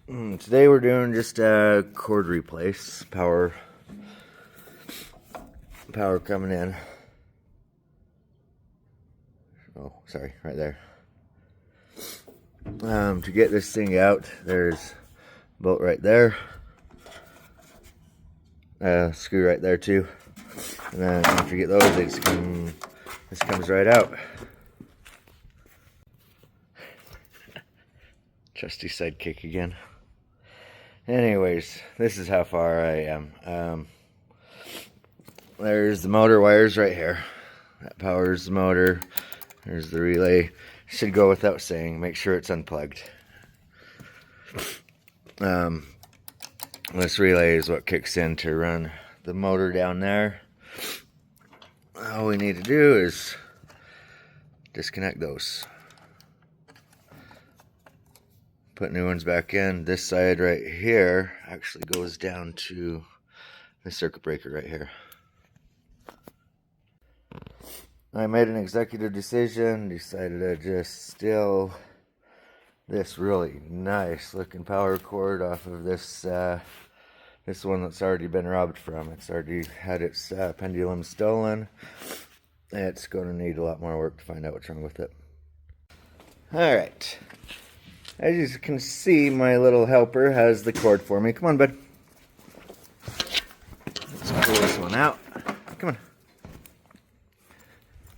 Today we're doing just a cord replace. Power coming in. Oh, sorry, right there. To get this thing out, there's a bolt right there. Screw right there too. And then after you get those, this comes right out. Trusty sidekick again. Anyways, this is how far I am. There's the motor wires right here. That powers the motor. There's the relay. Should go without saying. Make sure it's unplugged. This relay is what kicks in to run the motor down there. All we need to do is disconnect those. Put new ones back in. This side right here actually goes down to the circuit breaker right here. I made an executive decision, decided to just steal this really nice looking power cord off of this one that's already been robbed from. It's already had its pendulum stolen. It's going to need a lot more work to find out what's wrong with it. Alright. As you can see, my little helper has the cord for me. Come on, bud. Let's pull this one out. Come on.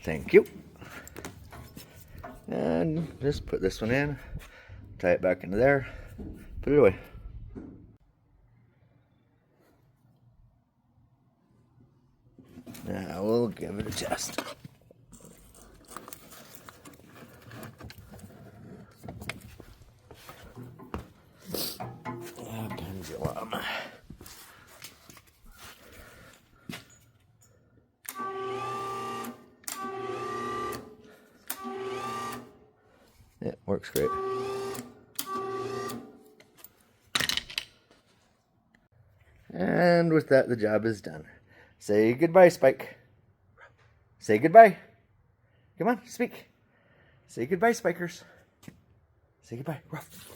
Thank you. And just put this one in. Tie it back into there. Put it away. Now we'll give it a test. Pendulum. It works great. And with that, the job is done. Say goodbye, Spike. Say goodbye. Come on, speak. Say goodbye, Spikers. Say goodbye. Ruff.